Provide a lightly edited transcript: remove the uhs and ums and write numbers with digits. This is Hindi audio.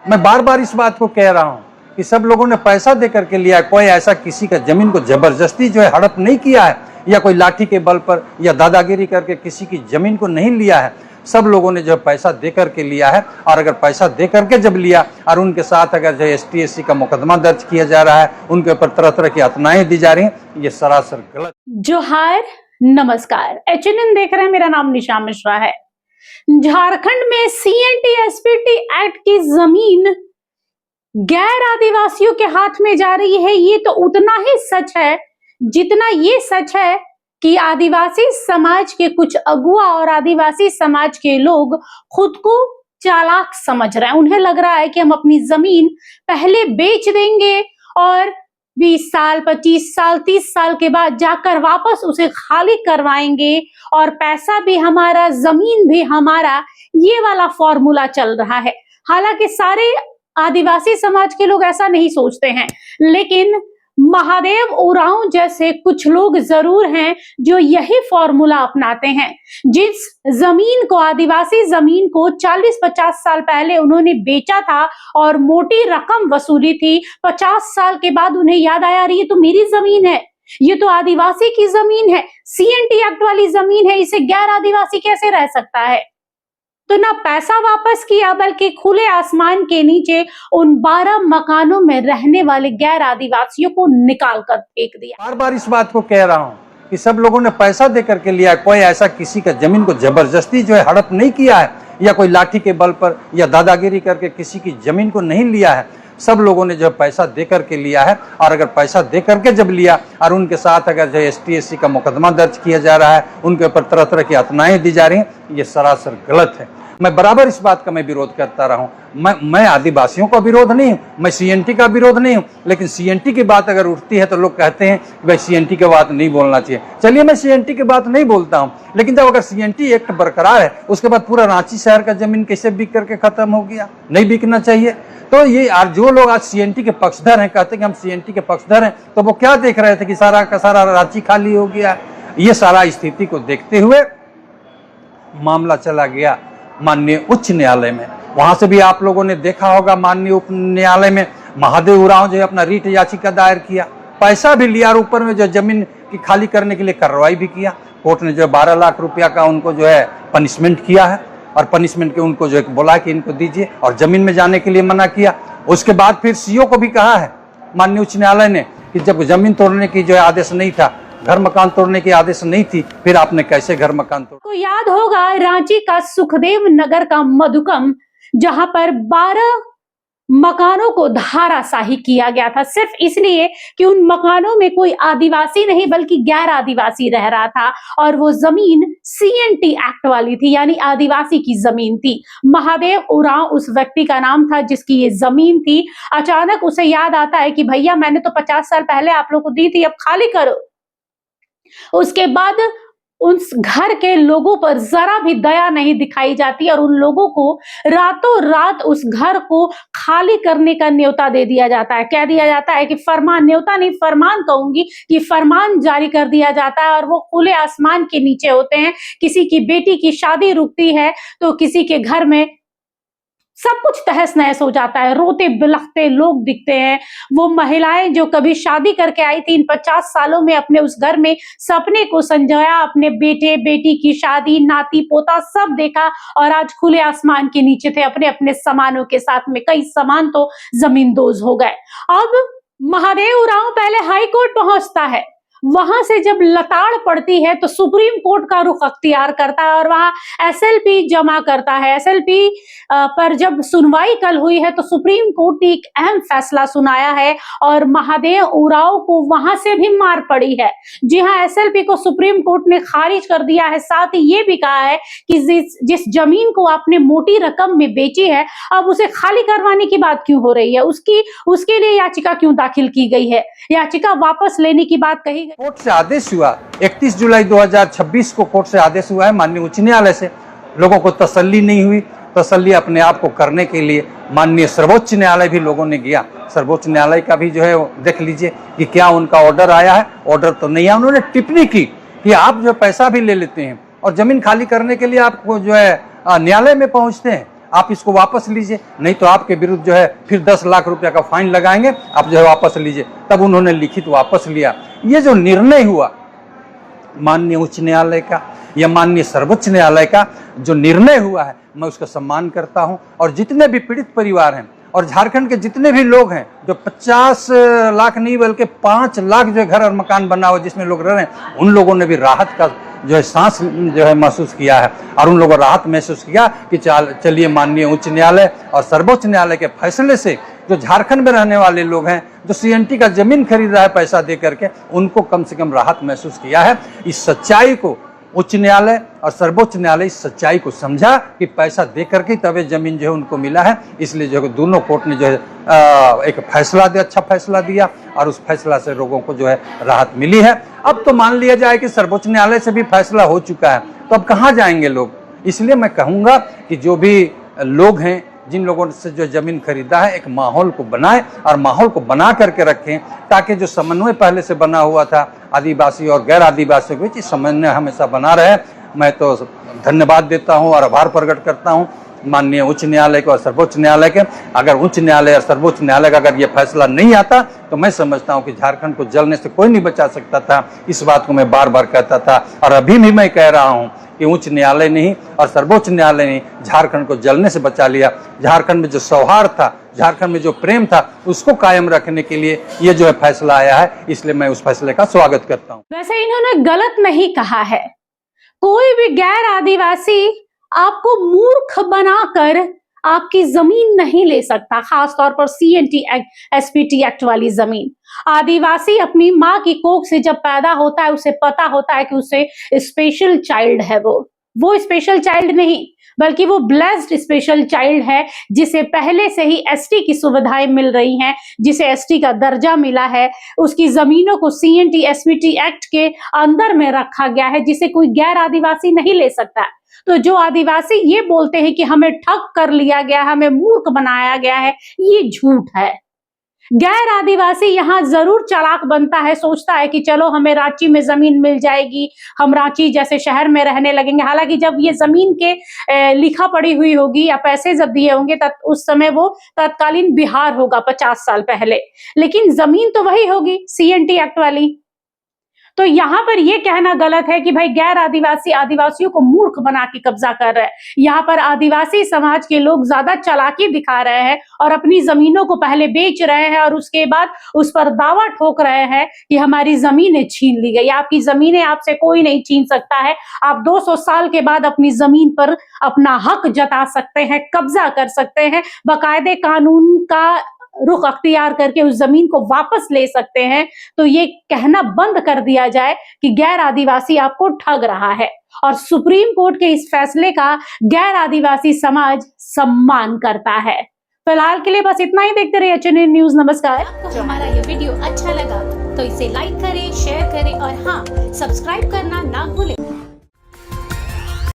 मैं बार बार इस बात को कह रहा हूं कि सब लोगों ने पैसा दे करके लिया है। कोई ऐसा किसी का जमीन को जबरदस्ती जो है हड़प नहीं किया है, या कोई लाठी के बल पर या दादागिरी करके किसी की जमीन को नहीं लिया है। सब लोगों ने जो पैसा दे करके लिया है, और अगर पैसा दे करके जब लिया और उनके साथ अगर जो ST SC का मुकदमा दर्ज किया जा रहा है, उनके ऊपर तरह तरह की यातनाएं दी जा रही हैं, ये सरासर गलत। जोहार, नमस्कार, HNN देख रहे हैं। मेरा नाम निशा मिश्रा है। झारखंड में CNT SPT एक्ट की जमीन गैर आदिवासियों के हाथ में जा रही है। ये तो उतना ही सच है जितना ये सच है कि आदिवासी समाज के कुछ अगुआ और आदिवासी समाज के लोग खुद को चालाक समझ रहे हैं। उन्हें लग रहा है कि हम अपनी जमीन पहले बेच देंगे और 20 साल, 25 साल, 30 साल के बाद जाकर वापस उसे खाली करवाएंगे और पैसा भी हमारा, जमीन भी हमारा। ये वाला फॉर्मूला चल रहा है। हालांकि सारे आदिवासी समाज के लोग ऐसा नहीं सोचते हैं, लेकिन महादेव उरांव जैसे कुछ लोग जरूर हैं जो यही फॉर्मूला अपनाते हैं। जिस जमीन को, आदिवासी जमीन को 40-50 साल पहले उन्होंने बेचा था और मोटी रकम वसूली थी, 50 साल के बाद उन्हें याद आया, अरे ये तो मेरी जमीन है, ये तो आदिवासी की जमीन है, CNT एक्ट वाली जमीन है, इसे गैर आदिवासी कैसे रह सकता है। तो ना पैसा वापस किया, बल्कि खुले आसमान के नीचे उन 12 मकानों में रहने वाले गैर आदिवासियों को निकाल कर फेंक दिया। बार बार इस बात को कह रहा हूं कि सब लोगों ने पैसा दे करके लिया है। कोई ऐसा किसी का जमीन को जबरदस्ती जो है हड़प नहीं किया है, या कोई लाठी के बल पर या दादागिरी करके किसी की जमीन को नहीं लिया है। सब लोगों ने जो पैसा दे करके लिया है, और अगर पैसा दे करके जब लिया और उनके साथ अगर जो ST SC का मुकदमा दर्ज किया जा रहा है, उनके ऊपर तरह तरह की यातनाएं दी जा रही हैं, ये सरासर गलत है। मैं बराबर इस बात का मैं विरोध करता रहा हूं। मैं आदिवासियों का विरोध नहीं हूं, मैं CNT का विरोध नहीं हूं, लेकिन CNT की बात अगर उठती है तो लोग कहते हैं भाई CNT की बात नहीं बोलना चाहिए। चलिए, मैं CNT की बात नहीं बोलता हूं, लेकिन जब अगर CNT एक्ट बरकरार है, उसके बाद पूरा रांची शहर का जमीन कैसे बिक करके खत्म हो गया? नहीं बिकना चाहिए। तो ये जो लोग आज CNT के पक्षधर हैं, कहते हैं कि हम CNT के पक्षधर हैं, तो वो क्या देख रहे थे कि सारा का सारा रांची खाली हो गया? ये सारा स्थिति को देखते हुए मामला चला गया माननीय उच्च न्यायालय में। वहां से भी आप लोगों ने देखा होगा, माननीय उप न्यायालय में महादेव उरांव जो है अपना रीट याचिका दायर किया, पैसा भी लिया और ऊपर में जो जमीन की खाली करने के लिए कार्रवाई भी किया। कोर्ट ने जो 12 लाख रुपया का उनको जो है पनिशमेंट किया है, और पनिशमेंट के उनको जो है बोला कि इनको दीजिए, और जमीन में जाने के लिए मना किया। उसके बाद फिर CO को भी कहा है माननीय उच्च न्यायालय ने कि जब जमीन तोड़ने की जो है आदेश नहीं था, घर मकान तोड़ने की आदेश नहीं थी, फिर आपने कैसे घर मकान तोड़। तो याद होगा रांची का सुखदेव नगर का मधुकम, जहां पर 12 मकानों को धाराशाही किया गया था, सिर्फ इसलिए कि उन मकानों में कोई आदिवासी नहीं बल्कि गैर आदिवासी रह रहा था, और वो जमीन CNT एक्ट वाली थी, यानी आदिवासी की जमीन थी। महादेव उरांव उस व्यक्ति का नाम था जिसकी ये जमीन थी। अचानक उसे याद आता है कि भैया मैंने तो 50 साल पहले आप लोग को दी थी, अब खाली करो। उसके बाद उस घर के लोगों पर जरा भी दया नहीं दिखाई जाती, और उन लोगों को रातों रात उस घर को खाली करने का न्योता दे दिया जाता है। कह दिया जाता है कि फरमान, न्योता नहीं फरमान कहूंगी, कि फरमान जारी कर दिया जाता है, और वो खुले आसमान के नीचे होते हैं। किसी की बेटी की शादी रुकती है तो किसी के घर में सब कुछ तहस नहस हो जाता है, रोते बिलखते लोग दिखते हैं। वो महिलाएं जो कभी शादी करके आई थी, इन 50 सालों में अपने उस घर में सपने को संजोया, अपने बेटे बेटी की शादी, नाती पोता सब देखा, और आज खुले आसमान के नीचे थे अपने अपने सामानों के साथ में। कई सामान तो जमींदोज हो गए। अब महादेव उरांव पहले हाई कोर्ट पहुंचता है, वहां से जब लताड़ पड़ती है तो सुप्रीम कोर्ट का रुख अख्तियार करता है और वहां SLP जमा करता है। SLP पर जब सुनवाई कल हुई है तो सुप्रीम कोर्ट ने एक अहम फैसला सुनाया है, और महादेव उरांव को वहां से भी मार पड़ी है। जी हाँ, SLP को सुप्रीम कोर्ट ने खारिज कर दिया है। साथ ही ये भी कहा है कि जिस जमीन को आपने मोटी रकम में बेची है, अब उसे खाली करवाने की बात क्यों हो रही है, उसके लिए याचिका क्यों दाखिल की गई है, याचिका वापस लेने की बात कही। कोर्ट से आदेश हुआ 31 जुलाई 2026 को कोर्ट से आदेश हुआ है माननीय उच्च न्यायालय से। लोगों को तसल्ली नहीं हुई, तसल्ली अपने आप को करने के लिए माननीय सर्वोच्च न्यायालय भी लोगों ने गया। सर्वोच्च न्यायालय का भी जो है देख लीजिए कि क्या उनका ऑर्डर आया है। ऑर्डर तो नहीं आया, उन्होंने टिप्पणी की कि आप जो पैसा भी ले लेते हैं और जमीन खाली करने के लिए आपको जो है न्यायालय में पहुंचते हैं। आप इसको वापस लीजिए, नहीं तो आपके विरुद्ध जो है फिर 10 लाख रुपया का फाइन लगाएंगे, आप जो है वापस लीजिए। तब उन्होंने लिखित वापस लिया। ये जो निर्णय हुआ माननीय उच्च न्यायालय का या माननीय सर्वोच्च न्यायालय का जो निर्णय हुआ है, मैं उसका सम्मान करता हूं। और जितने भी पीड़ित परिवार हैं और झारखंड के जितने भी लोग हैं जो 50 लाख नहीं बल्कि 5 लाख जो घर और मकान बना हुआ जिसमें लोग रह रहे हैं, उन लोगों ने भी राहत का जो है सांस जो है महसूस किया है। और उन लोगों को राहत महसूस किया कि चलिए माननीय उच्च न्यायालय और सर्वोच्च न्यायालय के फैसले से जो झारखंड में रहने वाले लोग हैं, जो सीएनटी का जमीन खरीद रहा है पैसा दे करके, उनको कम से कम राहत महसूस किया है। इस सच्चाई को उच्च न्यायालय और सर्वोच्च न्यायालय इस सच्चाई को समझा कि पैसा दे करके तब जमीन जो है उनको मिला है। इसलिए जो है दोनों कोर्ट ने जो है एक फैसला दिया, अच्छा फैसला दिया, और उस फैसला से लोगों को जो है राहत मिली है। अब तो मान लिया जाए कि सर्वोच्च न्यायालय से भी फैसला हो चुका है, तो अब कहाँ जाएंगे लोग। इसलिए मैं कहूँगा कि जो भी लोग हैं, जिन लोगों से जो जमीन खरीदा है, एक माहौल को बनाए और माहौल को बना करके रखें, ताकि जो समन्वय पहले से बना हुआ था आदिवासी और गैर आदिवासियों के बीच, समन्वय हमेशा बना रहे। मैं तो धन्यवाद देता हूं और आभार प्रकट करता हूं माननीय उच्च न्यायालय के और सर्वोच्च न्यायालय के। अगर उच्च न्यायालय और सर्वोच्च न्यायालय का अगर ये फैसला नहीं आता तो मैं समझता हूं कि झारखंड को जलने से कोई नहीं बचा सकता था। इस बात को मैं बार बार कहता था और अभी भी मैं कह रहा हूं कि उच्च न्यायालय ने और सर्वोच्च न्यायालय ने झारखंड को जलने से बचा लिया। झारखंड में जो सौहार्द था, झारखंड में जो प्रेम था, उसको कायम रखने के लिए ये जो है फैसला आया है, इसलिए मैं उस फैसले का स्वागत करता हूँ। वैसे इन्होंने गलत नहीं कहा है। कोई भी गैर आदिवासी आपको मूर्ख बनाकर आपकी जमीन नहीं ले सकता, खासतौर पर सीएनटी एक्ट, एसपीटी एक्ट वाली जमीन। आदिवासी अपनी माँ की कोख से जब पैदा होता है, उसे पता होता है कि उसे स्पेशल चाइल्ड है। वो स्पेशल चाइल्ड नहीं बल्कि वो ब्लेस्ड स्पेशल चाइल्ड है, जिसे पहले से ही एसटी की सुविधाएं मिल रही हैं, जिसे एसटी का दर्जा मिला है। उसकी जमीनों को सीएनटी एसपीटी एक्ट के अंदर में रखा गया है, जिसे कोई गैर आदिवासी नहीं ले सकता। तो जो आदिवासी ये बोलते हैं कि हमें ठग कर लिया गया, हमें मूर्ख बनाया गया है, ये झूठ है। गैर आदिवासी यहाँ जरूर चालाक बनता है, सोचता है कि चलो हमें रांची में जमीन मिल जाएगी, हम रांची जैसे शहर में रहने लगेंगे। हालांकि जब ये जमीन के लिखा पड़ी हुई होगी या पैसे जब दिए होंगे तब उस समय वो तत्कालीन बिहार होगा 50 साल पहले, लेकिन जमीन तो वही होगी सीएनटी एक्ट वाली। तो यहाँ पर यह कहना गलत है कि भाई गैर आदिवासी आदिवासियों को मूर्ख बना के कब्जा कर रहे हैं। यहाँ पर आदिवासी समाज के लोग ज्यादा चालाकी दिखा रहे हैं और अपनी जमीनों को पहले बेच रहे हैं और उसके बाद उस पर दावा ठोक रहे हैं कि हमारी जमीनें छीन ली गई। आपकी जमीनें आपसे कोई नहीं छीन सकता है। आप 200 साल के बाद अपनी जमीन पर अपना हक जता सकते हैं, कब्जा कर सकते हैं, बाकायदे कानून का रुख अख्तियार करके उस जमीन को वापस ले सकते हैं। तो ये कहना बंद कर दिया जाए कि गैर आदिवासी आपको ठग रहा है। और सुप्रीम कोर्ट के इस फैसले का गैर आदिवासी समाज सम्मान करता है। फिलहाल के लिए बस इतना ही। देखते रहिए एचएनएन न्यूज। नमस्कार। आपको हमारा ये वीडियो अच्छा लगा तो इसे लाइक करें, शेयर करें और हाँ, सब्सक्राइब करना ना भूलें।